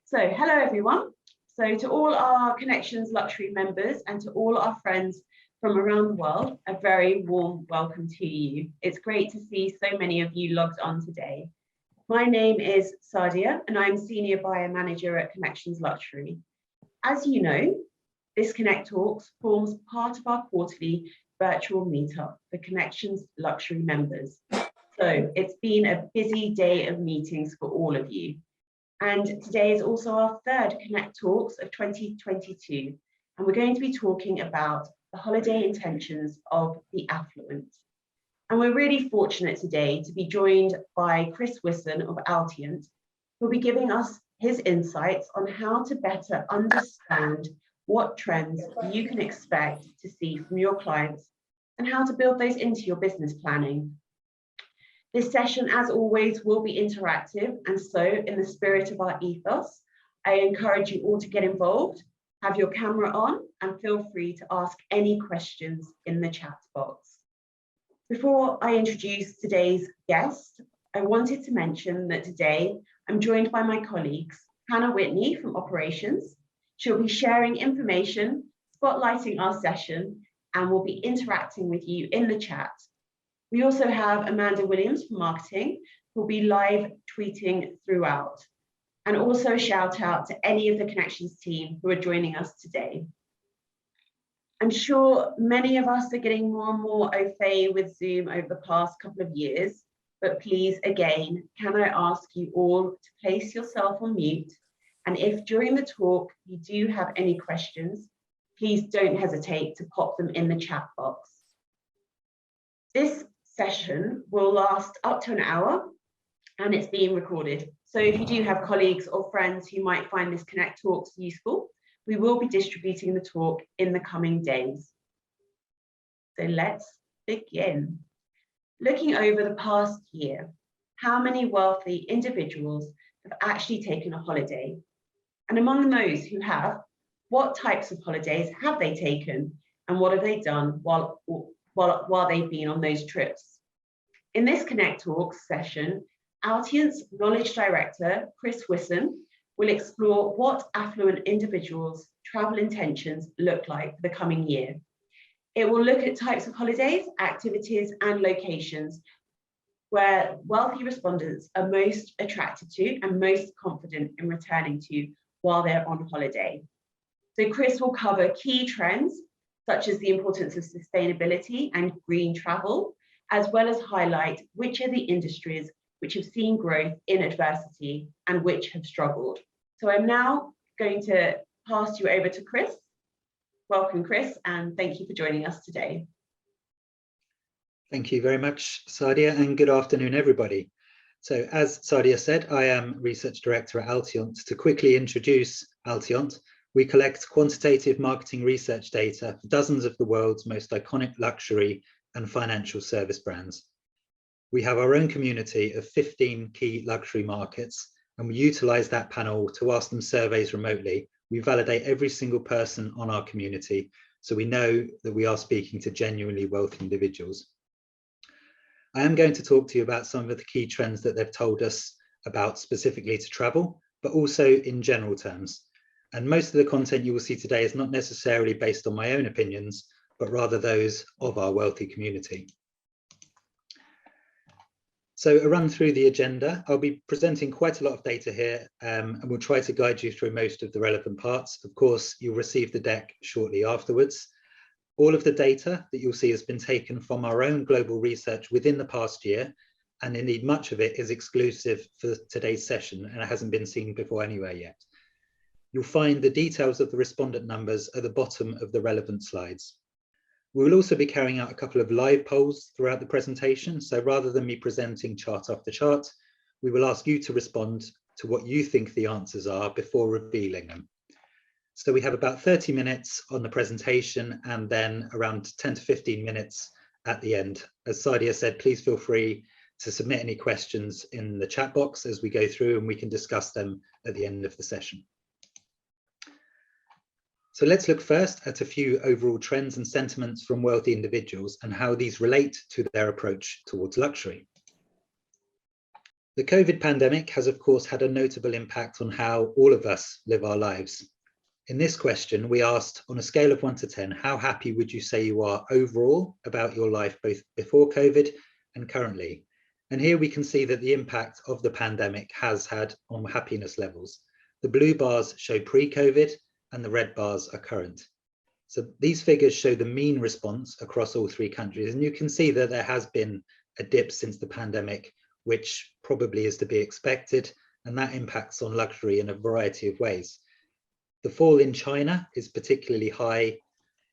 So hello everyone. So to all our Connections Luxury members and to all our friends from around the world, a very warm welcome to you. It's great to see so many of you logged on today. My name is Sadia and I'm Senior Buyer Manager at Connections Luxury. As you know, this Connect Talks forms part of our quarterly virtual meetup for Connections Luxury members. So it's been a busy day of meetings for all of you. And today is also our third Connect Talks of 2022. And we're going to be talking about the holiday intentions of the Affluent. And we're really fortunate today to be joined by Chris Wisson of Altiant, who'll be giving us his insights on how to better understand what trends you can expect to see from your clients and how to build those into your business planning. This session, as always, will be interactive, and so in the spirit of our ethos, I encourage you all to get involved, have your camera on, and feel free to ask any questions in the chat box. Before I introduce today's guest, I wanted to mention that today I'm joined by my colleagues, Hannah Whitney from Operations. She'll be sharing information, spotlighting our session, and will be interacting with you in the chat. We also have Amanda Williams from Marketing, who will be live tweeting throughout. And also a shout out to any of the Connections team who are joining us today. I'm sure many of us are getting more and more au fait with Zoom over the past couple of years, but please, again, can I ask you all to place yourself on mute? And if during the talk you do have any questions, please don't hesitate to pop them in the chat box. This session will last up to an hour and it's being recorded. So if you do have colleagues or friends who might find this Connect Talks useful, we will be distributing the talk in the coming days. So let's begin. Looking over the past year, how many wealthy individuals have actually taken a holiday? And among those who have, what types of holidays have they taken and what have they done while they've been on those trips? In this Connect Talks session, Altiant's Knowledge Director, Chris Wisson, will explore what affluent individuals' travel intentions look like for the coming year. It will look at types of holidays, activities, and locations where wealthy respondents are most attracted to and most confident in returning to while they're on holiday. So Chris will cover key trends such as the importance of sustainability and green travel, as well as highlight which are the industries which have seen growth in adversity and which have struggled. So I'm now going to pass you over to Chris. Welcome, Chris, and thank you for joining us today. Thank you very much, Sadia, and good afternoon, everybody. So as Sadia said, I am Research Director at Altiant. To quickly introduce Altiant, we collect quantitative marketing research data for dozens of the world's most iconic luxury and financial service brands. We have our own community of 15 key luxury markets, and we utilize that panel to ask them surveys remotely. We validate every single person on our community, so we know that we are speaking to genuinely wealthy individuals. I am going to talk to you about some of the key trends that they've told us about specifically to travel, but also in general terms. And most of the content you will see today is not necessarily based on my own opinions, but rather those of our wealthy community. So a run through the agenda. I'll be presenting quite a lot of data here, and we'll try to guide you through most of the relevant parts. Of course, you'll receive the deck shortly afterwards. All of the data that you'll see has been taken from our own global research within the past year, and indeed much of it is exclusive for today's session and it hasn't been seen before anywhere yet. You'll find the details of the respondent numbers at the bottom of the relevant slides. We will also be carrying out a couple of live polls throughout the presentation. So rather than me presenting chart after chart, we will ask you to respond to what you think the answers are before revealing them. So we have about 30 minutes on the presentation and then around 10 to 15 minutes at the end. As Sadia said, please feel free to submit any questions in the chat box as we go through and we can discuss them at the end of the session. So let's look first at a few overall trends and sentiments from wealthy individuals and how these relate to their approach towards luxury. The COVID pandemic has, of course, had a notable impact on how all of us live our lives. In this question, we asked, on a scale of 1 to 10, how happy would you say you are overall about your life, both before COVID and currently? And here we can see that the impact of the pandemic has had on happiness levels. The blue bars show pre-COVID and the red bars are current. So these figures show the mean response across all three countries. And you can see that there has been a dip since the pandemic, which probably is to be expected. And that impacts on luxury in a variety of ways. The fall in China is particularly high.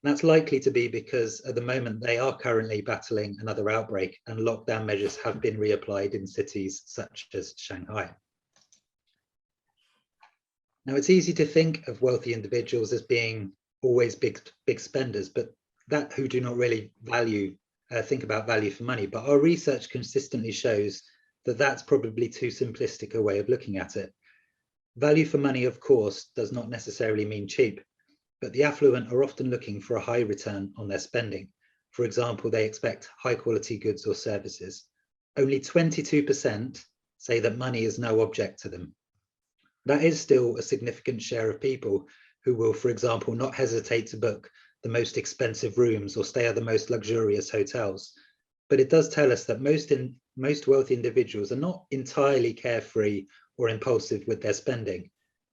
That's likely to be because at the moment they are currently battling another outbreak and lockdown measures have been reapplied in cities such as Shanghai. Now, it's easy to think of wealthy individuals as being always big spenders, but that who do not really think about value for money. But our research consistently shows that that's probably too simplistic a way of looking at it. Value for money, of course, does not necessarily mean cheap, but the affluent are often looking for a high return on their spending. For example, they expect high quality goods or services. Only 22% say that money is no object to them. That is still a significant share of people who will, for example, not hesitate to book the most expensive rooms or stay at the most luxurious hotels. But it does tell us that most wealthy individuals are not entirely carefree or impulsive with their spending.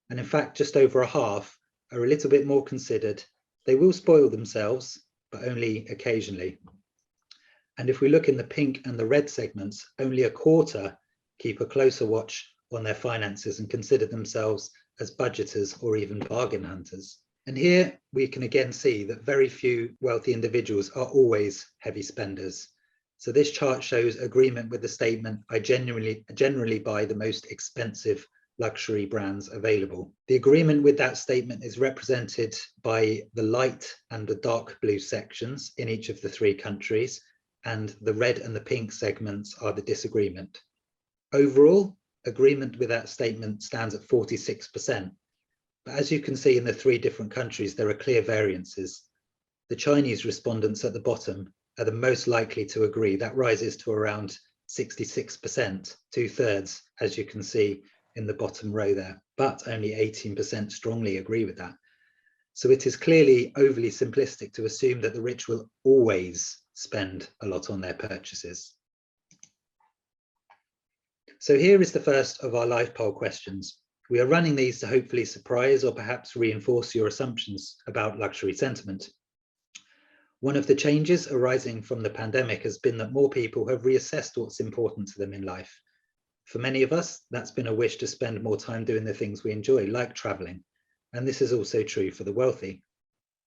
And in fact, just over a half are a little bit more considered. They will spoil themselves, but only occasionally. And if we look in the pink and the red segments, only a quarter keep a closer watch on their finances and consider themselves as budgeters or even bargain hunters. And here we can again see that very few wealthy individuals are always heavy spenders. So this chart shows agreement with the statement, I generally buy the most expensive luxury brands available. The agreement with that statement is represented by the light and the dark blue sections in each of the three countries, and the red and the pink segments are the disagreement. Overall, agreement with that statement stands at 46%. But as you can see in the three different countries, there are clear variances. The Chinese respondents at the bottom are the most likely to agree. That rises to around 66%, 2/3, as you can see in the bottom row there, but only 18% strongly agree with that. So it is clearly overly simplistic to assume that the rich will always spend a lot on their purchases. So here is the first of our live poll questions. We are running these to hopefully surprise or perhaps reinforce your assumptions about luxury sentiment. One of the changes arising from the pandemic has been that more people have reassessed what's important to them in life. For many of us, that's been a wish to spend more time doing the things we enjoy, like traveling. And this is also true for the wealthy.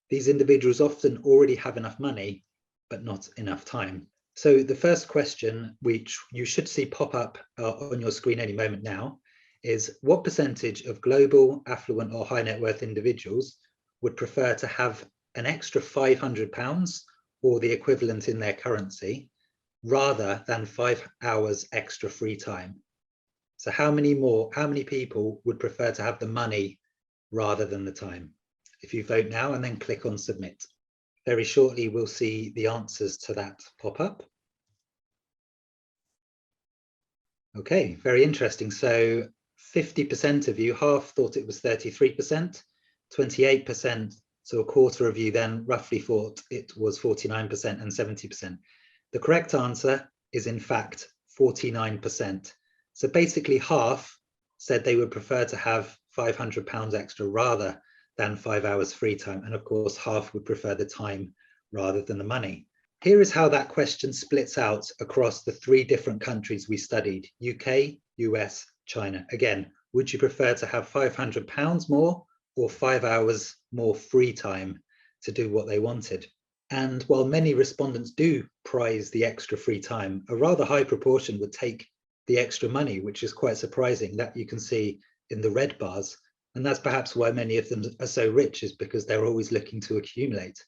These individuals often already have enough money, but not enough time. So the first question, which you should see pop up on your screen any moment now, is what percentage of global, affluent or high net worth individuals would prefer to have an extra £500 or the equivalent in their currency rather than 5 hours extra free time? So how many people would prefer to have the money rather than the time? If you vote now and then click on submit. Very shortly, we'll see the answers to that pop up. Okay, very interesting. So 50% of you, half thought it was 33%, 28%, so a quarter of you then roughly thought it was 49% and 70%. The correct answer is in fact 49%. So basically half said they would prefer to have £500 extra rather than 5 hours free time. And of course, half would prefer the time rather than the money. Here is how that question splits out across the three different countries we studied: UK, US, China. Again, would you prefer to have £500 more or 5 hours more free time to do what they wanted? And while many respondents do prize the extra free time, a rather high proportion would take the extra money, which is quite surprising. That you can see in the red bars. And that's perhaps why many of them are so rich, is because they're always looking to accumulate.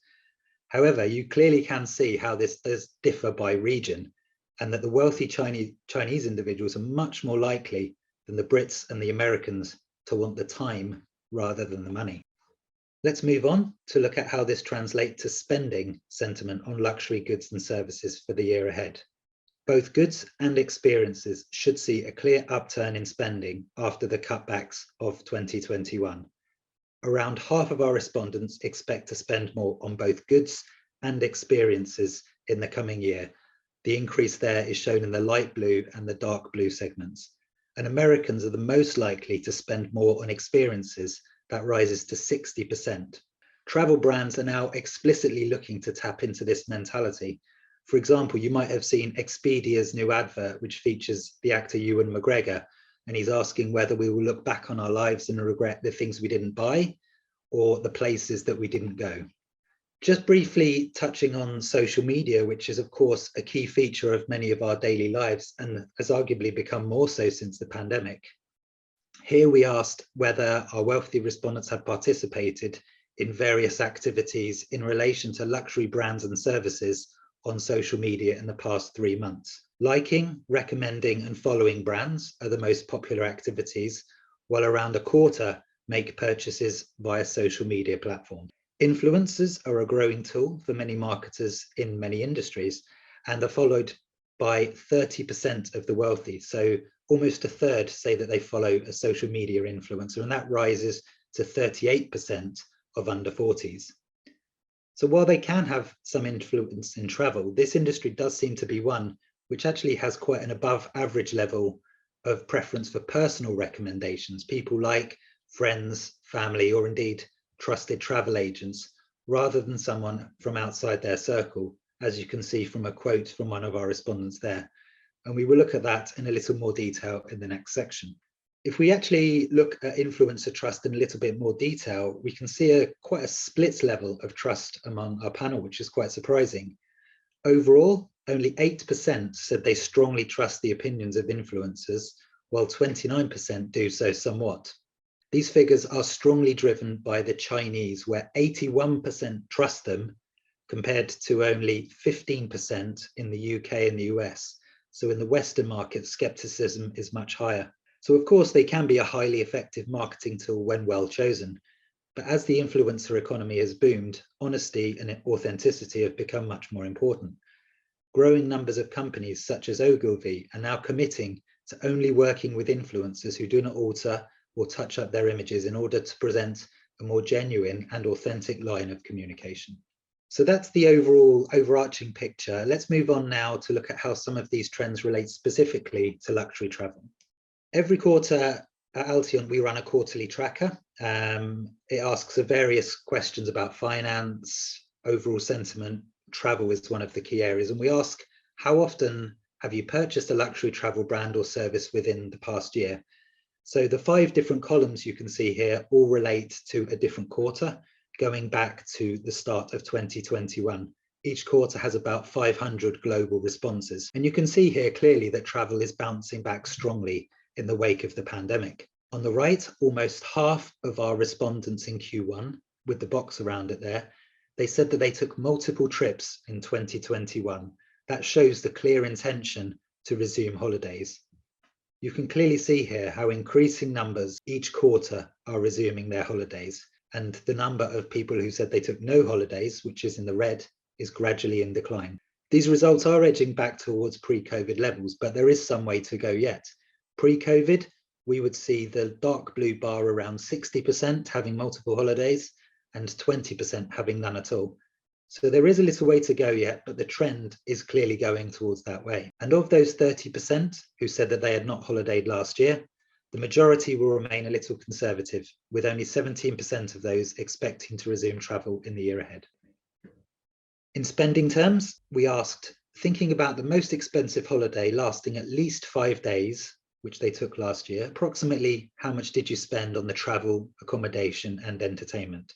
However, you clearly can see how this does differ by region, and that the wealthy Chinese individuals are much more likely than the Brits and the Americans to want the time rather than the money. Let's move on to look at how this translates to spending sentiment on luxury goods and services for the year ahead. Both goods and experiences should see a clear upturn in spending after the cutbacks of 2021. Around half of our respondents expect to spend more on both goods and experiences in the coming year. The increase there is shown in the light blue and the dark blue segments. And Americans are the most likely to spend more on experiences. That rises to 60%. Travel brands are now explicitly looking to tap into this mentality. For example, you might have seen Expedia's new advert, which features the actor Ewan McGregor, and he's asking whether we will look back on our lives and regret the things we didn't buy or the places that we didn't go. Just briefly touching on social media, which is of course a key feature of many of our daily lives and has arguably become more so since the pandemic. Here we asked whether our wealthy respondents have participated in various activities in relation to luxury brands and services on social media in the past 3 months. Liking, recommending and following brands are the most popular activities, while around a quarter make purchases via social media platforms. Influencers are a growing tool for many marketers in many industries and are followed by 30% of the wealthy. So almost a third say that they follow a social media influencer, and that rises to 38% of under 40s. So while they can have some influence in travel, this industry does seem to be one which actually has quite an above average level of preference for personal recommendations, people like friends, family, or indeed trusted travel agents, rather than someone from outside their circle, as you can see from a quote from one of our respondents there. And we will look at that in a little more detail in the next section. If we actually look at influencer trust in a little bit more detail, we can see quite a split level of trust among our panel, which is quite surprising. Overall, only 8% said they strongly trust the opinions of influencers, while 29% do so somewhat. These figures are strongly driven by the Chinese, where 81% trust them, compared to only 15% in the UK and the US. So in the Western market, skepticism is much higher. So of course, they can be a highly effective marketing tool when well chosen. But as the influencer economy has boomed, honesty and authenticity have become much more important. Growing numbers of companies such as Ogilvy are now committing to only working with influencers who do not alter or touch up their images in order to present a more genuine and authentic line of communication. So that's the overall overarching picture. Let's move on now to look at how some of these trends relate specifically to luxury travel. Every quarter at Altiant, we run a quarterly tracker. It asks various questions about finance, overall sentiment. Travel is one of the key areas. And we ask, how often have you purchased a luxury travel brand or service within the past year? So the 5 different columns you can see here all relate to a different quarter, going back to the start of 2021. Each quarter has about 500 global responses. And you can see here clearly that travel is bouncing back strongly in the wake of the pandemic. On the right, almost half of our respondents in Q1, with the box around it there, they said that they took multiple trips in 2021. That shows the clear intention to resume holidays. You can clearly see here how increasing numbers each quarter are resuming their holidays, and the number of people who said they took no holidays, which is in the red, is gradually in decline. These results are edging back towards pre-COVID levels, but there is some way to go yet. Pre-COVID, we would see the dark blue bar around 60% having multiple holidays and 20% having none at all. So there is a little way to go yet, but the trend is clearly going towards that way. And of those 30% who said that they had not holidayed last year, the majority will remain a little conservative, with only 17% of those expecting to resume travel in the year ahead. In spending terms, we asked, thinking about the most expensive holiday lasting at least 5 days, which they took last year, approximately how much did you spend on the travel, accommodation and entertainment?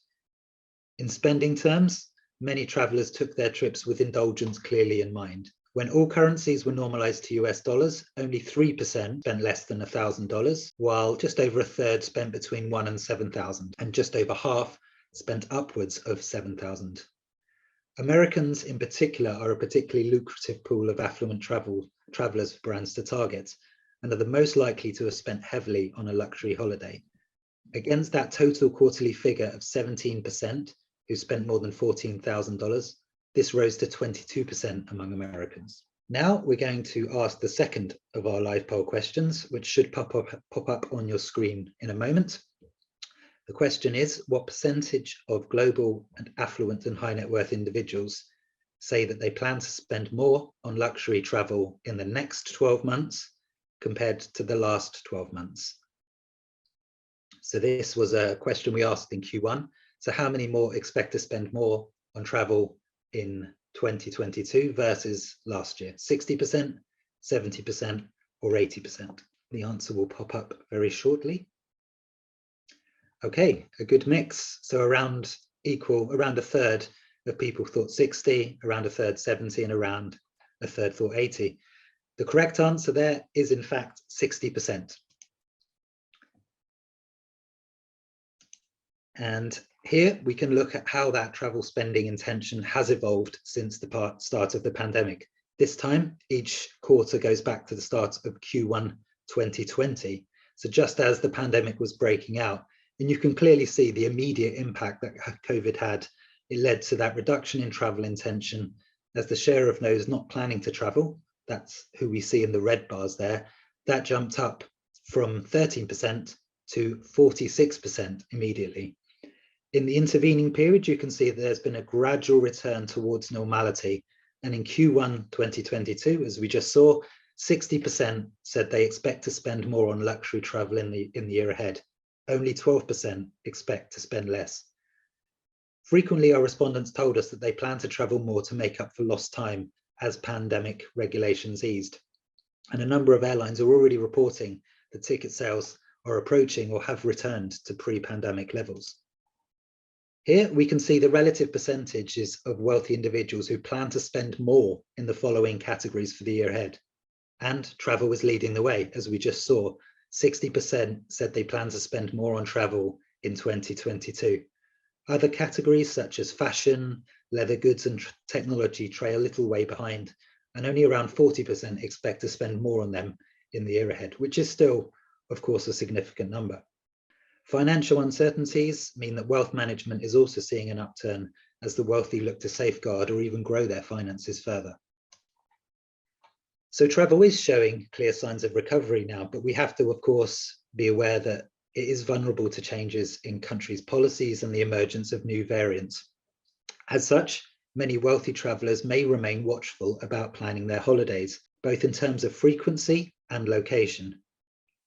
In spending terms, many travelers took their trips with indulgence clearly in mind. When all currencies were normalized to US dollars, only 3% spent less than $1,000, while just over a third spent between $1,000 and $7,000, and just over half spent upwards of $7,000. Americans in particular are a particularly lucrative pool of affluent travelers for brands to target, and are the most likely to have spent heavily on a luxury holiday. Against that total quarterly figure of 17%, who spent more than $14,000, this rose to 22% among Americans. Now we're going to ask the second of our live poll questions, which should pop up on your screen in a moment. The question is, what percentage of global and affluent and high net worth individuals say that they plan to spend more on luxury travel in the next 12 months compared to the last 12 months? So this was a question we asked in Q1. So how many more expect to spend more on travel in 2022 versus last year? 60%, 70%, or 80%? The answer will pop up very shortly. Okay, a good mix. So around a third of people thought 60, around a third 70, and around a third thought 80. The correct answer there is in fact 60%. And here we can look at how that travel spending intention has evolved since the start of the pandemic. This time, each quarter goes back to the start of Q1 2020. So just as the pandemic was breaking out, and you can clearly see the immediate impact that COVID had, it led to that reduction in travel intention as the share of those not planning to travel, that's who we see in the red bars there, that jumped up from 13% to 46% immediately. In the intervening period, you can see that there's been a gradual return towards normality. And in Q1 2022, as we just saw, 60% said they expect to spend more on luxury travel in the year ahead. Only 12% expect to spend less. Frequently, our respondents told us that they plan to travel more to make up for lost time as pandemic regulations eased. And a number of airlines are already reporting that ticket sales are approaching or have returned to pre-pandemic levels. Here we can see the relative percentages of wealthy individuals who plan to spend more in the following categories for the year ahead. And travel was leading the way, as we just saw. 60% said they plan to spend more on travel in 2022. Other categories such as fashion, leather goods and technology trail a little way behind, and only around 40% expect to spend more on them in the year ahead, which is still, of course, a significant number. Financial uncertainties mean that wealth management is also seeing an upturn as the wealthy look to safeguard or even grow their finances further. So travel is showing clear signs of recovery now, but we have to, of course, be aware that it is vulnerable to changes in countries' policies and the emergence of new variants. As such, many wealthy travellers may remain watchful about planning their holidays, both in terms of frequency and location.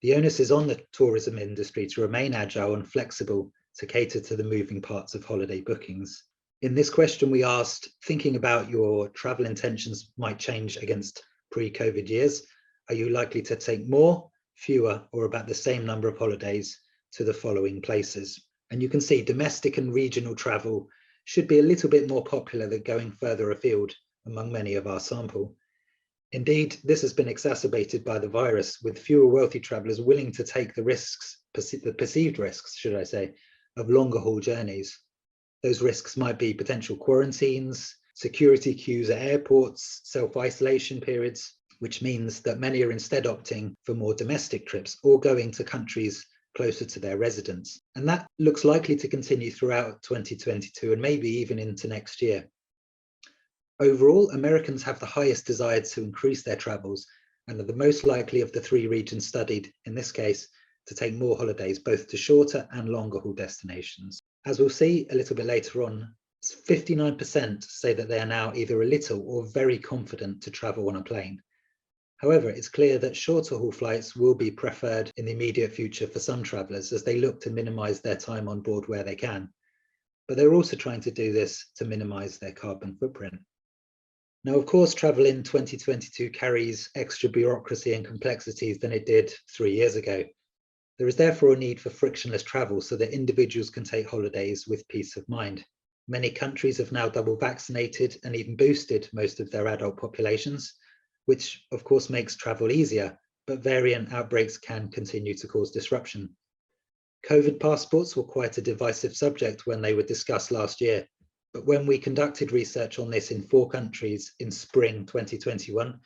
The onus is on the tourism industry to remain agile and flexible to cater to the moving parts of holiday bookings. In this question, we asked, thinking about your travel intentions might change against pre-COVID years, are you likely to take more, fewer, or about the same number of holidays to the following places? And you can see domestic and regional travel should be a little bit more popular than going further afield among many of our sample. Indeed, this has been exacerbated by the virus, with fewer wealthy travellers willing to take the risks, the perceived risks, should I say, of longer haul journeys. Those risks might be potential quarantines, security queues at airports, self-isolation periods, which means that many are instead opting for more domestic trips or going to countries closer to their residence. And that looks likely to continue throughout 2022 and maybe even into next year. Overall, Americans have the highest desire to increase their travels and are the most likely of the three regions studied, in this case, to take more holidays, both to shorter and longer haul destinations. As we'll see a little bit later on, 59% say that they are now either a little or very confident to travel on a plane. However, it's clear that shorter haul flights will be preferred in the immediate future for some travellers as they look to minimise their time on board where they can. But they're also trying to do this to minimise their carbon footprint. Now, of course, travel in 2022 carries extra bureaucracy and complexities than it did 3 years ago. There is therefore a need for frictionless travel so that individuals can take holidays with peace of mind. Many countries have now double vaccinated and even boosted most of their adult populations, which of course makes travel easier, but variant outbreaks can continue to cause disruption. COVID passports were quite a divisive subject when they were discussed last year, but when we conducted research on this in 4 countries in spring 2021,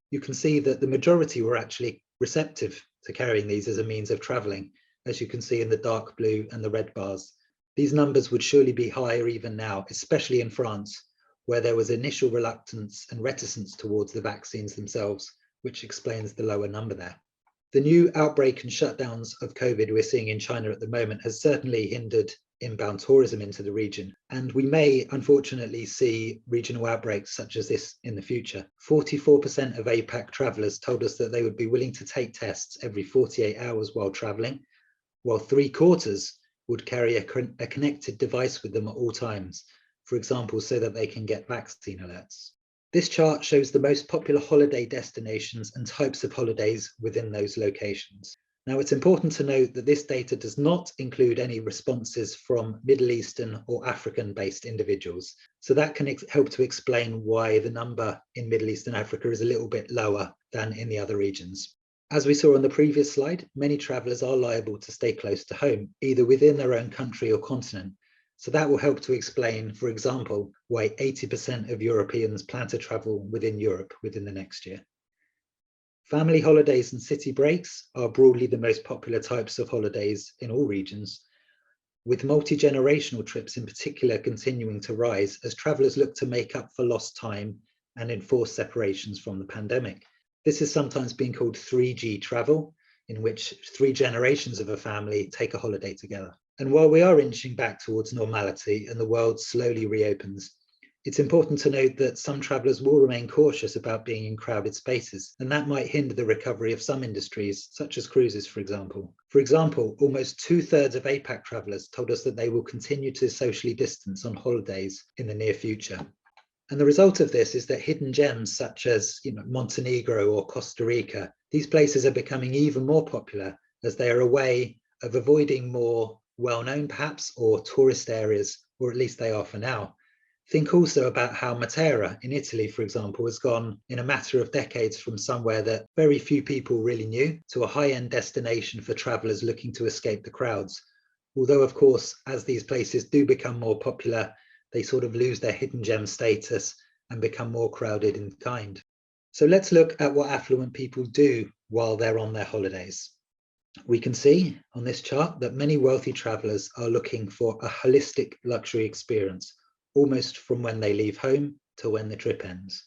you can see that the majority were actually receptive to carrying these as a means of travelling, as you can see in the dark blue and the red bars. These numbers would surely be higher even now, especially in France, where there was initial reluctance and reticence towards the vaccines themselves, which explains the lower number there. The new outbreak and shutdowns of COVID we're seeing in China at the moment has certainly hindered inbound tourism into the region, and we may unfortunately see regional outbreaks such as this in the future. 44% of APAC travellers told us that they would be willing to take tests every 48 hours while travelling, while 3/4 would carry a connected device with them at all times, for example, so that they can get vaccine alerts. This chart shows the most popular holiday destinations and types of holidays within those locations. Now, it's important to note that this data does not include any responses from Middle Eastern or African-based individuals. So that can help to explain why the number in Middle East and Africa is a little bit lower than in the other regions. As we saw on the previous slide, many travellers are liable to stay close to home, either within their own country or continent. So that will help to explain, for example, why 80% of Europeans plan to travel within Europe within the next year. Family holidays and city breaks are broadly the most popular types of holidays in all regions, with multi-generational trips in particular continuing to rise as travellers look to make up for lost time and enforce separations from the pandemic. This is sometimes being called 3G travel, in which 3 generations of a family take a holiday together. And while we are inching back towards normality and the world slowly reopens, it's important to note that some travellers will remain cautious about being in crowded spaces, and that might hinder the recovery of some industries, such as cruises, for example. For example, almost 2/3 of APAC travellers told us that they will continue to socially distance on holidays in the near future. And the result of this is that hidden gems such as Montenegro or Costa Rica, these places are becoming even more popular as they are a way of avoiding more well-known perhaps or tourist areas, or at least they are for now. Think also about how Matera in Italy, for example, has gone in a matter of decades from somewhere that very few people really knew to a high-end destination for travellers looking to escape the crowds. Although, of course, as these places do become more popular, they sort of lose their hidden gem status and become more crowded in kind. So let's look at what affluent people do while they're on their holidays. We can see on this chart that many wealthy travellers are looking for a holistic luxury experience, almost from when they leave home to when the trip ends.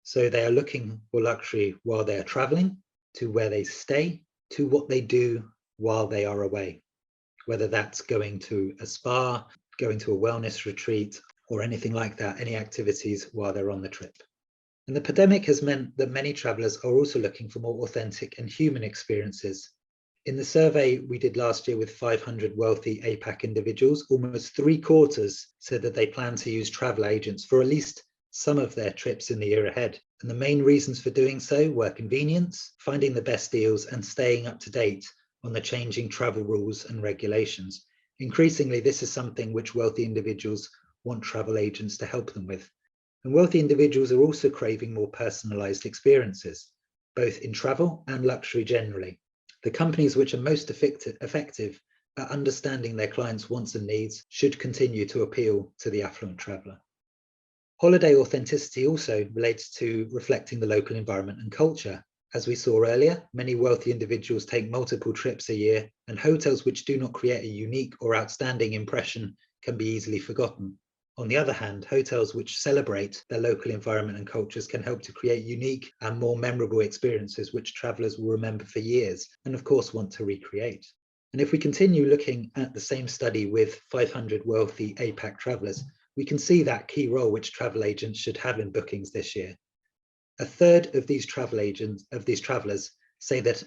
So they are looking for luxury while they are travelling, to where they stay, to what they do while they are away, whether that's going to a spa, going to a wellness retreat, or anything like that, any activities while they're on the trip. And the pandemic has meant that many travellers are also looking for more authentic and human experiences. In the survey we did last year with 500 wealthy APAC individuals, almost 3/4 said that they plan to use travel agents for at least some of their trips in the year ahead. And the main reasons for doing so were convenience, finding the best deals, and staying up to date on the changing travel rules and regulations. Increasingly, this is something which wealthy individuals want travel agents to help them with. And wealthy individuals are also craving more personalized experiences, both in travel and luxury generally. The companies which are most effective at understanding their clients' wants and needs should continue to appeal to the affluent traveller. Holiday authenticity also relates to reflecting the local environment and culture. As we saw earlier, many wealthy individuals take multiple trips a year, and hotels which do not create a unique or outstanding impression can be easily forgotten. On the other hand, hotels which celebrate their local environment and cultures can help to create unique and more memorable experiences which travellers will remember for years and of course want to recreate. And if we continue looking at the same study with 500 wealthy APAC travellers, we can see that key role which travel agents should have in bookings this year. 1/3 of these travellers say that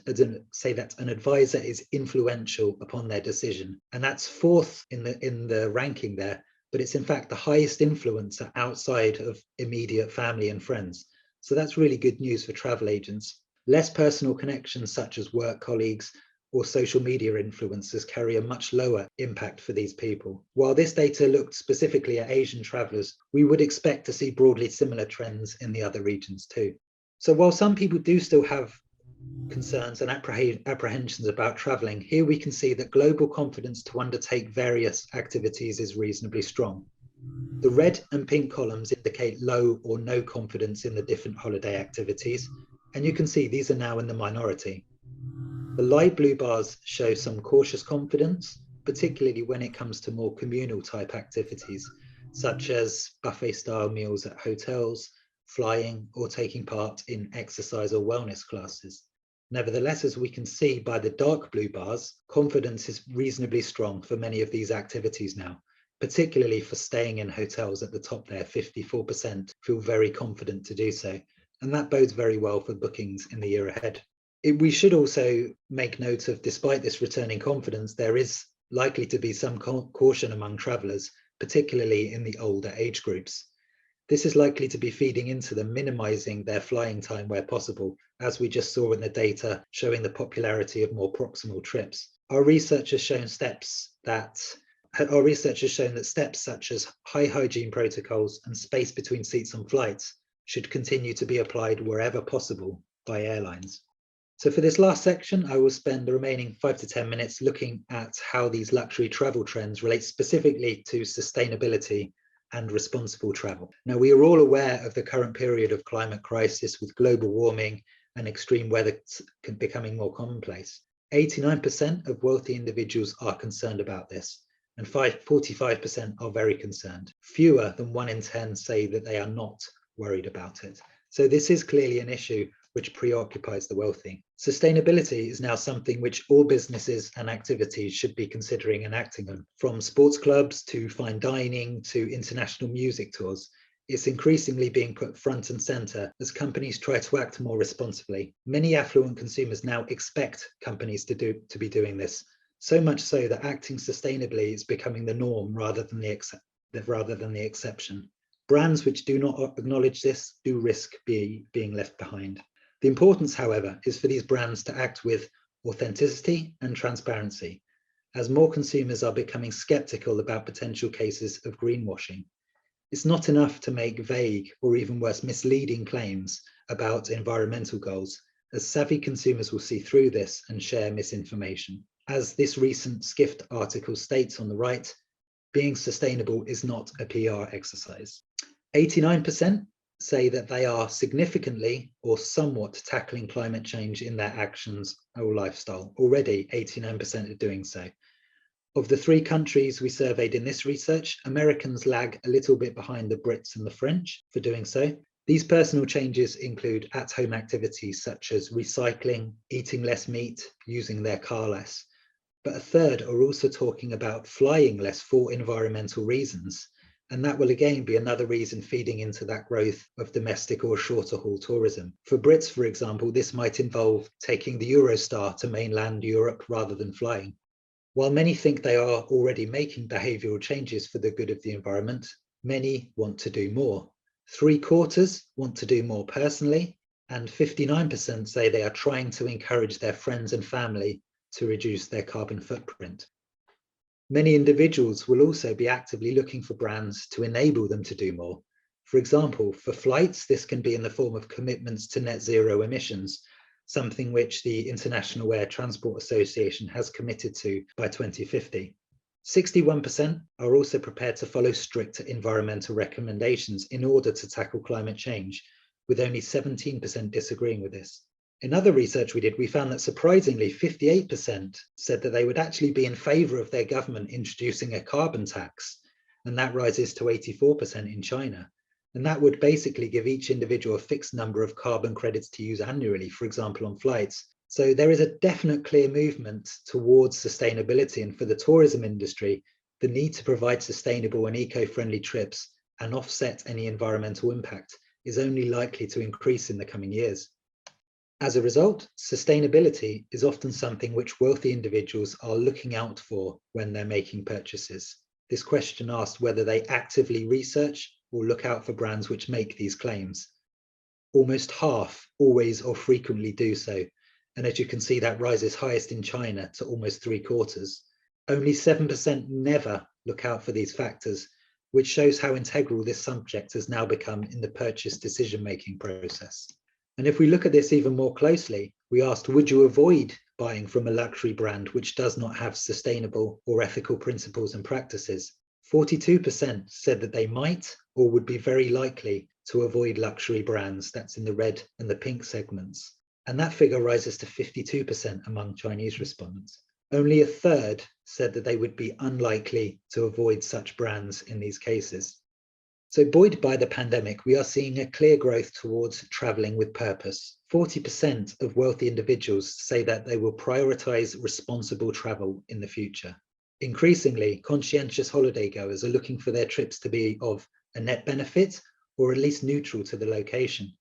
an advisor is influential upon their decision, and that's 4th in the ranking there. But it's in fact the highest influencer outside of immediate family and friends. So that's really good news for travel agents. Less personal connections such as work colleagues or social media influencers carry a much lower impact for these people. While this data looked specifically at Asian travellers, we would expect to see broadly similar trends in the other regions too. So while some people do still have concerns and apprehensions about travelling, here we can see that global confidence to undertake various activities is reasonably strong. The red and pink columns indicate low or no confidence in the different holiday activities, and you can see these are now in the minority. The light blue bars show some cautious confidence, particularly when it comes to more communal type activities, such as buffet-style meals at hotels, flying, or taking part in exercise or wellness classes. Nevertheless, as we can see by the dark blue bars, confidence is reasonably strong for many of these activities now, particularly for staying in hotels at the top there. 54% feel very confident to do so, and that bodes very well for bookings in the year ahead. We should also make note of, despite this returning confidence, there is likely to be some caution among travellers, particularly in the older age groups. This is likely to be feeding into them minimizing their flying time where possible, as we just saw in the data showing the popularity of more proximal trips. Our research has shown that steps such as high hygiene protocols and space between seats on flights should continue to be applied wherever possible by airlines. So for this last section, I will spend the remaining 5 to 10 minutes looking at how these luxury travel trends relate specifically to sustainability and responsible travel. Now, we are all aware of the current period of climate crisis with global warming and extreme weather becoming more commonplace. 89% of wealthy individuals are concerned about this, and 45% are very concerned. Fewer than 1 in 10 say that they are not worried about it. So this is clearly an issue which preoccupies the wealthy. Sustainability is now something which all businesses and activities should be considering and acting on. From sports clubs to fine dining to international music tours, it's increasingly being put front and center as companies try to act more responsibly. Many affluent consumers now expect companies to be doing this, so much so that acting sustainably is becoming the norm rather than the exception. Brands which do not acknowledge this do risk being left behind. The importance, however, is for these brands to act with authenticity and transparency, as more consumers are becoming skeptical about potential cases of greenwashing. It's not enough to make vague or even worse, misleading claims about environmental goals, as savvy consumers will see through this and share misinformation. As this recent Skift article states on the right, being sustainable is not a PR exercise. 89% say that they are significantly or somewhat tackling climate change in their actions or lifestyle. Already 89% are doing so. Of the 3 countries we surveyed in this research, Americans lag a little bit behind the Brits and the French for doing so. These personal changes include at-home activities such as recycling, eating less meat, using their car less. But a third are also talking about flying less for environmental reasons. And that will again be another reason feeding into that growth of domestic or shorter haul tourism. For Brits, for example, this might involve taking the Eurostar to mainland Europe rather than flying. While many think they are already making behavioural changes for the good of the environment, many want to do more. 3/4 want to do more personally, and 59% say they are trying to encourage their friends and family to reduce their carbon footprint. Many individuals will also be actively looking for brands to enable them to do more. For example, for flights, this can be in the form of commitments to net zero emissions, something which the International Air Transport Association has committed to by 2050. 61% are also prepared to follow strict environmental recommendations in order to tackle climate change, with only 17% disagreeing with this. In other research we did, we found that surprisingly 58% said that they would actually be in favour of their government introducing a carbon tax, and that rises to 84% in China. And that would basically give each individual a fixed number of carbon credits to use annually, for example, on flights. So there is a definite clear movement towards sustainability, and for the tourism industry, the need to provide sustainable and eco-friendly trips and offset any environmental impact is only likely to increase in the coming years. As a result, sustainability is often something which wealthy individuals are looking out for when they're making purchases. This question asked whether they actively research or look out for brands which make these claims. Almost half always or frequently do so, and as you can see, that rises highest in China to almost 3/4. Only 7% never look out for these factors, which shows how integral this subject has now become in the purchase decision-making process. And if we look at this even more closely, we asked, would you avoid buying from a luxury brand which does not have sustainable or ethical principles and practices? 42% said that they might or would be very likely to avoid luxury brands. That's in the red and the pink segments. And that figure rises to 52% among Chinese respondents. Only a third said that they would be unlikely to avoid such brands in these cases. So buoyed by the pandemic, we are seeing a clear growth towards travelling with purpose. 40% of wealthy individuals say that they will prioritise responsible travel in the future. Increasingly, conscientious holiday goers are looking for their trips to be of a net benefit or at least neutral to the location.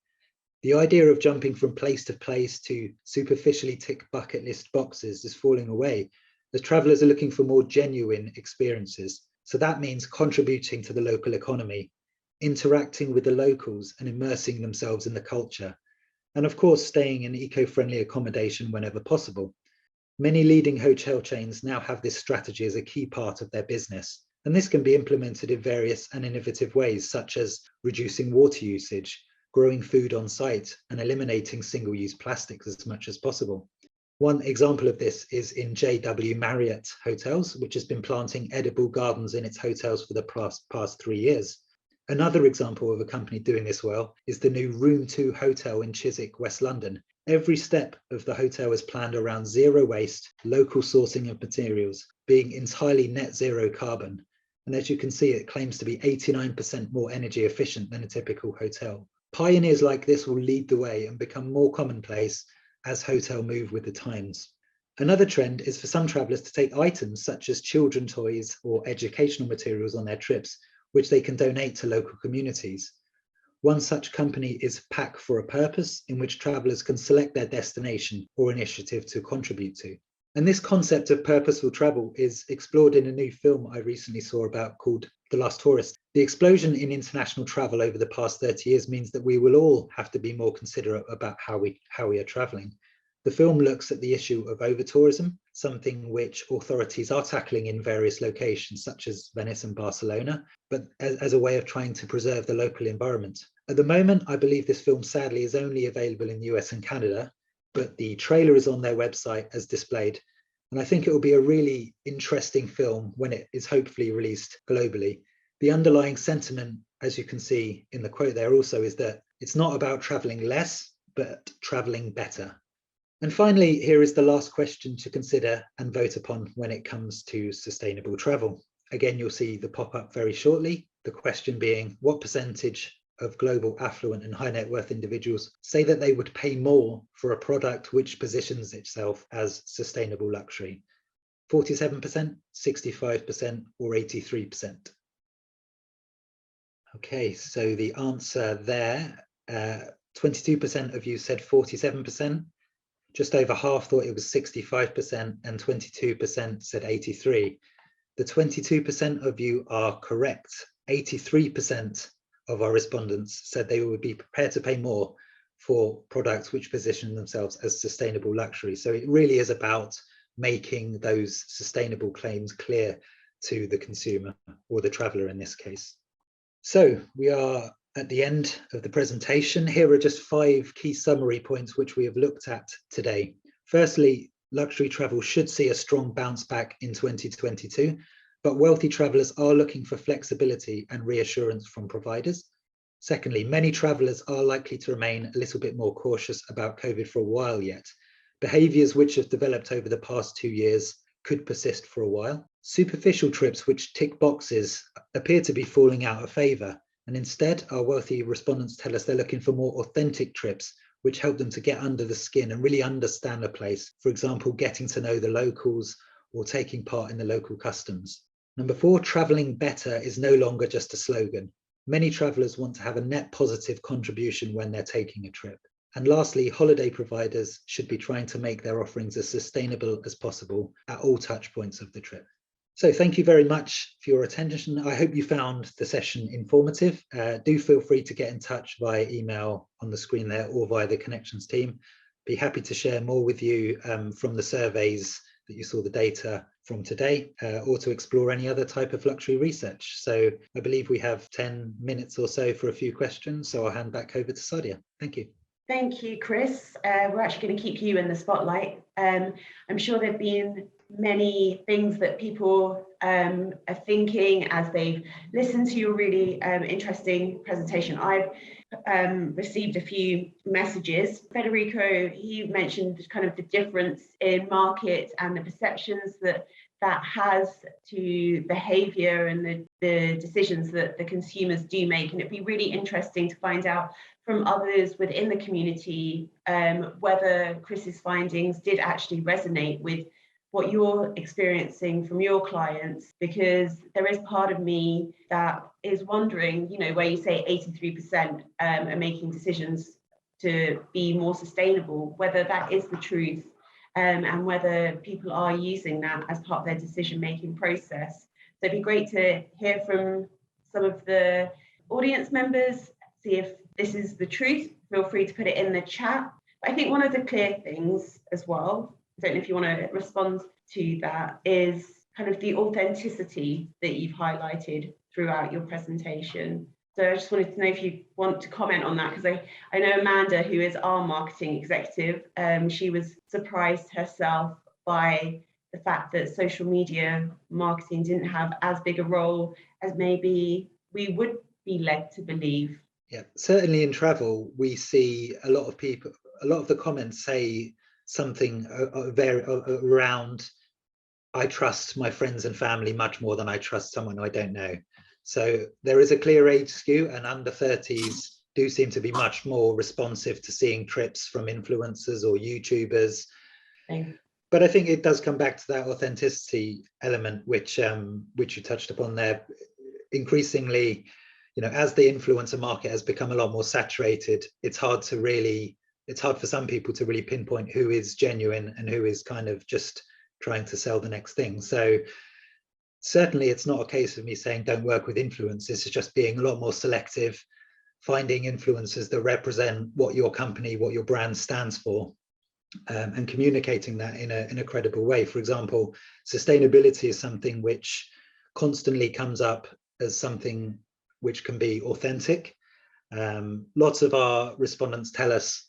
The idea of jumping from place to place to superficially tick bucket list boxes is falling away as travellers are looking for more genuine experiences. So that means contributing to the local economy, interacting with the locals and immersing themselves in the culture, and of course staying in eco-friendly accommodation whenever possible. Many leading hotel chains now have this strategy as a key part of their business, and this can be implemented in various and innovative ways, such as reducing water usage, growing food on site, and eliminating single-use plastics as much as possible. One example of this is in JW Marriott Hotels, which has been planting edible gardens in its hotels for the past 3 years. Another example of a company doing this well is the new Room 2 hotel in Chiswick, West London. Every step of the hotel is planned around zero waste, local sourcing of materials, being entirely net zero carbon. And as you can see, it claims to be 89% more energy efficient than a typical hotel. Pioneers like this will lead the way and become more commonplace as hotels move with the times. Another trend is for some travellers to take items such as children toys or educational materials on their trips, which they can donate to local communities. One such company is Pack for a Purpose, in which travellers can select their destination or initiative to contribute to. And this concept of purposeful travel is explored in a new film I recently saw about called The Last Tourist. The explosion in international travel over the past 30 years means that we will all have to be more considerate about how we are travelling. The film looks at the issue of over-tourism, something which authorities are tackling in various locations such as Venice and Barcelona, but as a way of trying to preserve the local environment. At the moment, I believe this film sadly is only available in the US and Canada, but the trailer is on their website as displayed. And I think it will be a really interesting film when it is hopefully released globally. The underlying sentiment, as you can see in the quote there also, is that it's not about traveling less, but traveling better. And finally, here is the last question to consider and vote upon when it comes to sustainable travel. Again, you'll see the pop-up very shortly. The question being, what percentage of global affluent and high net worth individuals say that they would pay more for a product which positions itself as sustainable luxury? 47%, 65%, or 83%? Okay, so the answer there, 22% of you said 47%. Just over half thought it was 65% and 22% said 83%. The 22% of you are correct. 83% of our respondents said they would be prepared to pay more for products which position themselves as sustainable luxury. So it really is about making those sustainable claims clear to the consumer or the traveller in this case. So we are at the end of the presentation. Here are just 5 key summary points which we have looked at today. Firstly, luxury travel should see a strong bounce back in 2022, but wealthy travellers are looking for flexibility and reassurance from providers. Secondly, many travellers are likely to remain a little bit more cautious about COVID for a while yet. Behaviours which have developed over the past 2 years could persist for a while. Superficial trips which tick boxes appear to be falling out of favour. And instead, our wealthy respondents tell us they're looking for more authentic trips, which help them to get under the skin and really understand a place. For example, getting to know the locals or taking part in the local customs. Number 4, travelling better is no longer just a slogan. Many travellers want to have a net positive contribution when they're taking a trip. And lastly, holiday providers should be trying to make their offerings as sustainable as possible at all touch points of the trip. So thank you very much for your attention. I hope you found the session informative. Do feel free to get in touch via email on the screen there or via the Connections team. Be happy to share more with you from the surveys that you saw the data from today, or to explore any other type of luxury research. So I believe we have 10 minutes or so for a few questions. So I'll hand back over to Sadia. Thank you. Thank you, Chris. We're actually going to keep you in the spotlight. I'm sure there've been many things that people are thinking as they've listened to your really interesting presentation. I've received a few messages. Federico, he mentioned kind of the difference in market and the perceptions that that has to behavior and the decisions that the consumers do make. And it'd be really interesting to find out from others within the community whether Chris's findings did actually resonate with what you're experiencing from your clients, because there is part of me that is wondering, you know, where you say 83% are making decisions to be more sustainable, whether that is the truth, and whether people are using that as part of their decision-making process. So it'd be great to hear from some of the audience members, see if this is the truth. Feel free to put it in the chat. But I think one of the clear things as well, I don't know if you want to respond to that, is kind of the authenticity that you've highlighted throughout your presentation. So I just wanted to know if you want to comment on that, because I know Amanda, who is our marketing executive, she was surprised herself by the fact that social media marketing didn't have as big a role as maybe we would be led to believe. Yeah, certainly in travel, we see a lot of people, a lot of the comments say something around, I trust my friends and family much more than I trust someone I don't know. So there is a clear age skew, and under 30s do seem to be much more responsive to seeing trips from influencers or YouTubers. But I think it does come back to that authenticity element, which you touched upon there. Increasingly, you know, as the influencer market has become a lot more saturated, it's hard for some people to really pinpoint who is genuine and who is kind of just trying to sell the next thing. So certainly it's not a case of me saying don't work with influencers. It's just being a lot more selective, finding influencers that represent what your company, what your brand stands for, and communicating that in a credible way. For example, sustainability is something which constantly comes up as something which can be authentic. Lots of our respondents tell us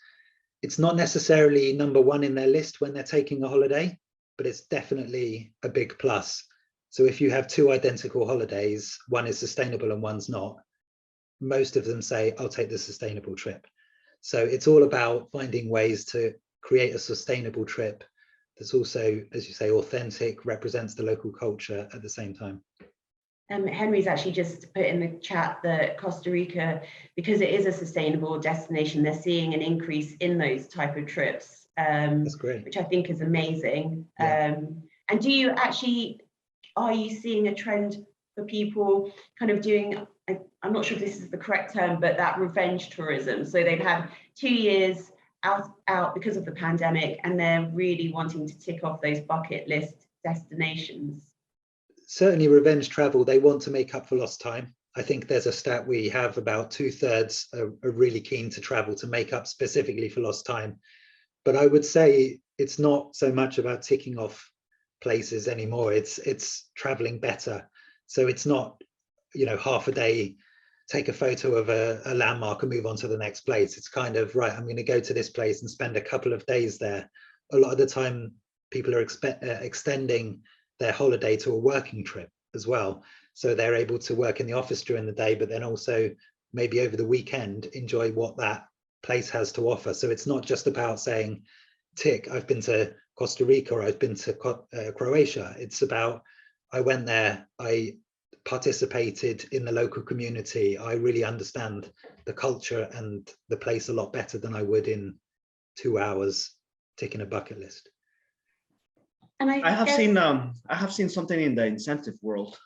it's not necessarily number one in their list when they're taking a holiday, but it's definitely a big plus. So if you have two identical holidays, one is sustainable and one's not, most of them say, I'll take the sustainable trip. So it's all about finding ways to create a sustainable trip that's also, as you say, authentic, represents the local culture at the same time. Henry's actually just put in the chat that Costa Rica, because it is a sustainable destination, they're seeing an increase in those type of trips. That's great. Which I think is amazing. Yeah. And do you actually, are you seeing a trend for people kind of doing, I'm not sure if this is the correct term, but that revenge tourism? So they've had 2 years out because of the pandemic, and they're really wanting to tick off those bucket list destinations. Certainly revenge travel, they want to make up for lost time. I think there's a stat we have about 2/3 are really keen to travel to make up specifically for lost time. But I would say it's not so much about ticking off places anymore. It's traveling better. So it's not, you know, half a day, take a photo of a landmark and move on to the next place. It's kind of, right, I'm going to go to this place and spend a couple of days there. A lot of the time people are extending their holiday to a working trip as well. So they're able to work in the office during the day, but then also maybe over the weekend, enjoy what that place has to offer. So it's not just about saying, tick, I've been to Costa Rica or I've been to Croatia. It's about, I went there, I participated in the local community. I really understand the culture and the place a lot better than I would in 2 hours ticking a bucket list. And I have seen something in the incentive world,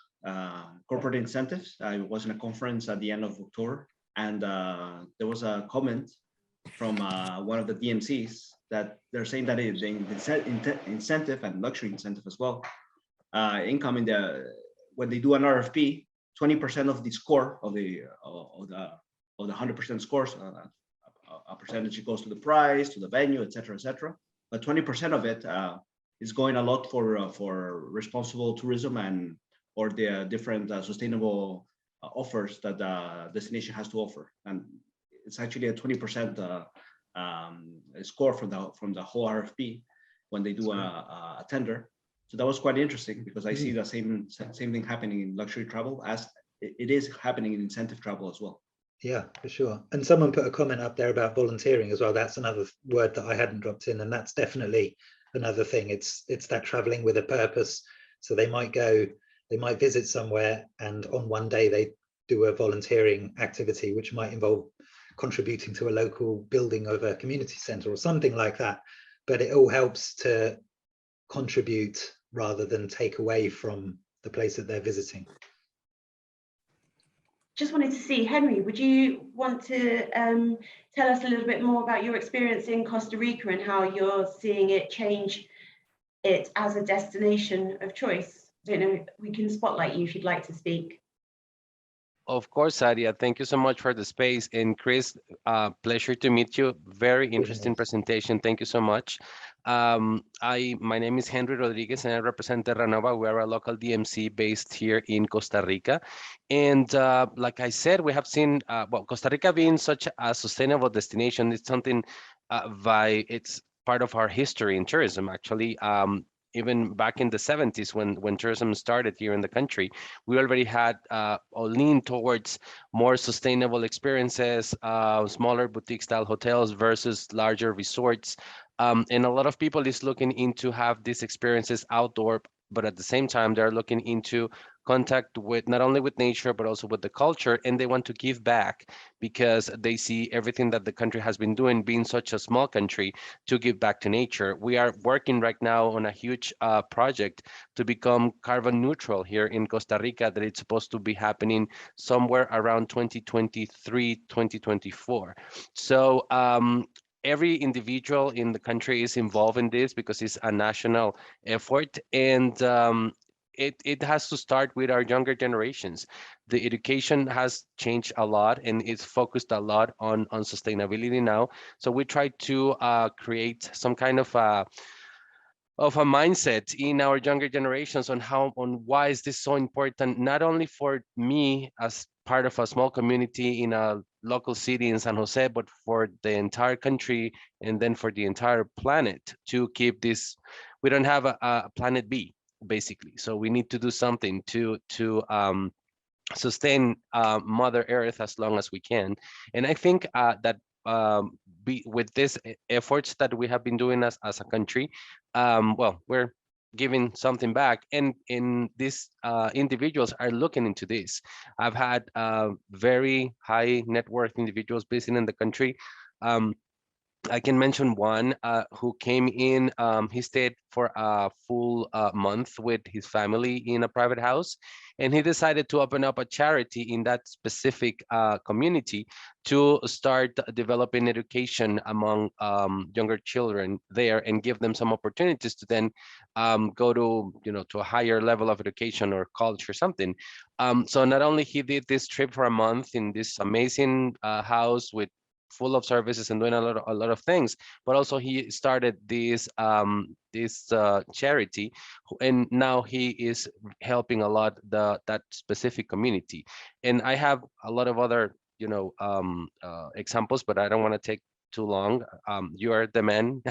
corporate incentives. I was in a conference at the end of October, and there was a comment from one of the DMCs that they're saying that the incentive and luxury incentive as well, income in when they do an RFP, 20% of the score of the 100% scores, a percentage goes to the price, to the venue, etc., etc. But 20% of it is going a lot for responsible tourism and or the different sustainable offers that the destination has to offer, and it's actually a 20% score from the whole RFP when they do a tender. So that was quite interesting because I see the same thing happening in luxury travel as it is happening in incentive travel as well. Yeah, for sure. And someone put a comment up there about volunteering as well. That's another word that I hadn't dropped in, and that's definitely another thing. It's that traveling with a purpose, So they might visit somewhere, and on one day they do a volunteering activity, which might involve contributing to a local building of a community centre or something like that. But it all helps to contribute rather than take away from the place that they're visiting. Just wanted to see, Henry, would you want to tell us a little bit more about your experience in Costa Rica and how you're seeing it change it as a destination of choice? I don't know, we can spotlight you if you'd like to speak. Of course, Sadia, thank you so much for the space. And Chris, pleasure to meet you. Very interesting presentation. Thank you so much. My name is Henry Rodriguez and I represent Terranova. We are a local DMC based here in Costa Rica. And like I said, we have seen, well, Costa Rica being such a sustainable destination, it's something it's part of our history in tourism, actually. Even back in the 70s when tourism started here in the country, we already had or leaned towards more sustainable experiences, smaller boutique style hotels versus larger resorts. And a lot of people is looking into have these experiences outdoor, but at the same time, they're looking into contact with not only with nature, but also with the culture, and they want to give back because they see everything that the country has been doing, being such a small country, to give back to nature. We are working right now on a huge project to become carbon neutral here in Costa Rica, that it's supposed to be happening somewhere around 2023, 2024. So every individual in the country is involved in this because it's a national effort, and it has to start with our younger generations. The education has changed a lot and it's focused a lot on sustainability now. So we try to create some kind of a mindset in our younger generations on why is this so important, not only for me as part of a small community in a local city in San Jose, but for the entire country and then for the entire planet, to keep this. We don't have a planet B, basically. So we need to do something to sustain Mother Earth as long as we can. And I think that with these efforts that we have been doing as a country, well, we're giving something back, and these individuals are looking into this. I've had very high net worth individuals visiting the country. I can mention one who came in. He stayed for a full month with his family in a private house, and he decided to open up a charity in that specific community to start developing education among younger children there and give them some opportunities to then go to, to a higher level of education or college or something. So not only he did this trip for a month in this amazing house with full of services and doing a lot of things, but also he started this charity, and now he is helping a lot that specific community. And I have a lot of other examples, but I don't want to take too long. You are the man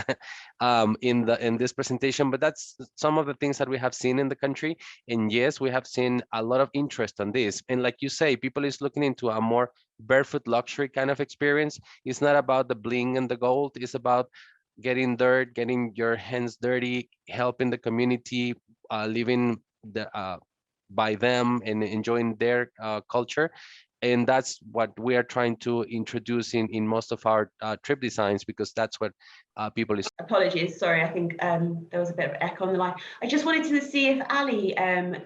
in this presentation, but that's some of the things that we have seen in the country. And yes, we have seen a lot of interest on this. And like you say, people is looking into a more barefoot luxury kind of experience. It's not about the bling and the gold. It's about getting dirt, getting your hands dirty, helping the community, living by them and enjoying their culture. And that's what we are trying to introduce in most of our trip designs, because that's what people is. Apologies, sorry, I think there was a bit of echo on the line. I just wanted to see if Ali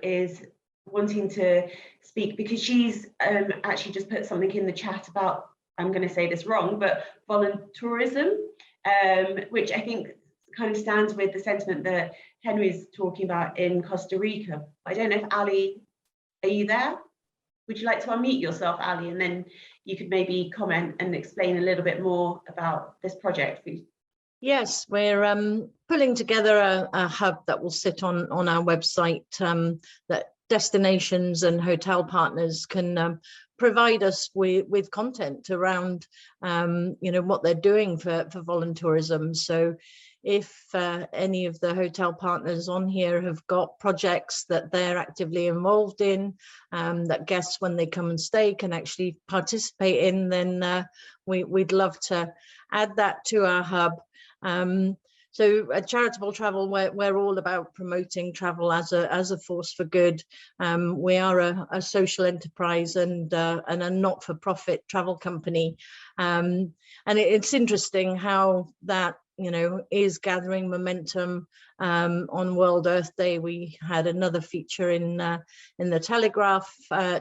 is wanting to speak, because she's actually just put something in the chat about, I'm going to say this wrong, but voluntourism, which I think kind of stands with the sentiment that Henry's talking about in Costa Rica. I don't know if Ali, are you there? Would you like to unmute yourself, Ali, and then you could maybe comment and explain a little bit more about this project? Yes, we're pulling together a hub that will sit on our website, that destinations and hotel partners can provide us with content around what they're doing for voluntourism. So if any of the hotel partners on here have got projects that they're actively involved in, that guests when they come and stay can actually participate in, then we'd love to add that to our hub. So at Charitable Travel, we're all about promoting travel as a force for good. We are a social enterprise and a not-for-profit travel company. And it's interesting how that, you know, is gathering momentum. On World Earth Day, we had another feature in the Telegraph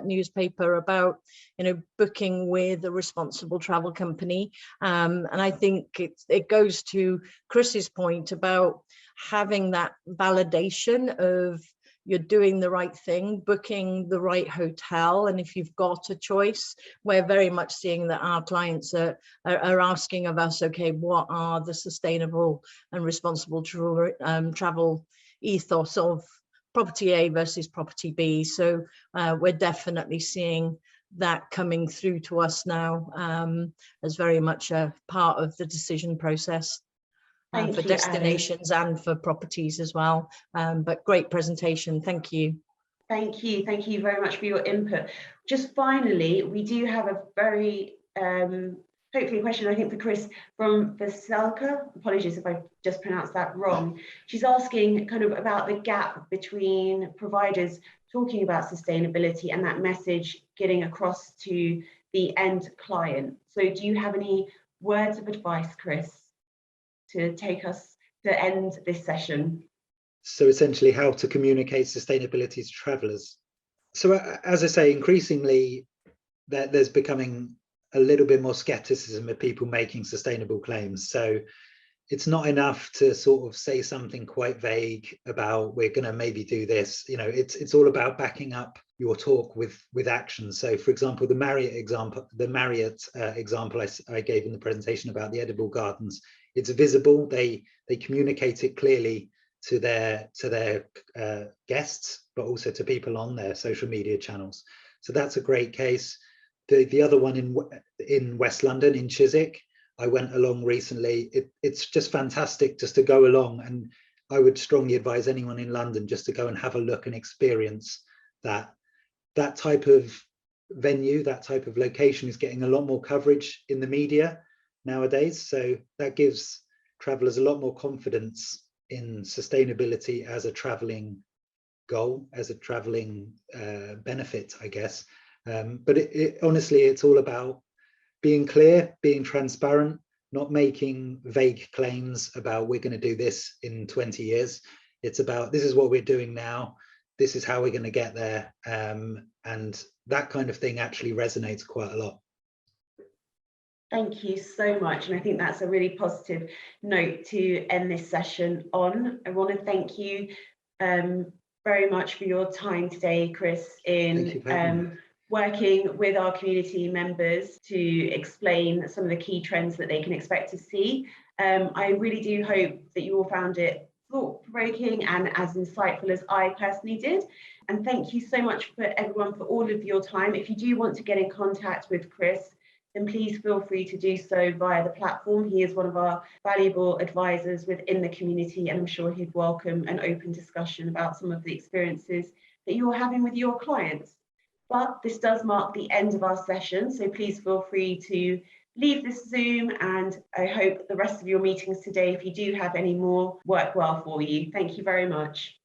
newspaper about, you know, booking with a responsible travel company. And I think it goes to Chris's point about having that validation of you're doing the right thing, booking the right hotel. And if you've got a choice, we're very much seeing that our clients are asking of us, okay, what are the sustainable and responsible travel ethos of property A versus property B? So we're definitely seeing that coming through to us now as very much a part of the decision process. For destinations and for properties as well. But great presentation, thank you. Thank you very much for your input. Just finally, we do have a very, hopefully a question, I think, for Chris from Veselka. Apologies if I just pronounced that wrong. She's asking kind of about the gap between providers talking about sustainability and that message getting across to the end client. So do you have any words of advice, Chris, to take us to end this session? So essentially how to communicate sustainability to travellers. So as I say, increasingly there's becoming a little bit more skepticism of people making sustainable claims. So it's not enough to sort of say something quite vague about we're going to maybe do this. You know, it's all about backing up your talk with action. So for example, the Marriott example I gave in the presentation about the edible gardens, it's visible, they communicate it clearly to their guests, but also to people on their social media channels. So that's a great case. The other one in West London, in Chiswick, I went along recently. It's just fantastic just to go along, and I would strongly advise anyone in London just to go and have a look and experience that type of venue, that type of location is getting a lot more coverage in the media nowadays. So that gives travelers a lot more confidence in sustainability as a traveling goal, as a traveling benefit, I guess. But honestly, it's all about being clear, being transparent, not making vague claims about we're going to do this in 20 years. It's about this is what we're doing now, this is how we're going to get there, and that kind of thing actually resonates quite a lot. Thank you so much, and I think that's a really positive note to end this session on. I want to thank you very much for your time today, Chris, in working with our community members to explain some of the key trends that they can expect to see. I really do hope that you all found it thought-provoking and as insightful as I personally did. And thank you so much for everyone for all of your time. If you do want to get in contact with Chris, then please feel free to do so via the platform. He is one of our valuable advisors within the community, and I'm sure he'd welcome an open discussion about some of the experiences that you're having with your clients. But this does mark the end of our session, so please feel free to leave this Zoom, and I hope the rest of your meetings today, if you do have any more, work well for you. Thank you very much.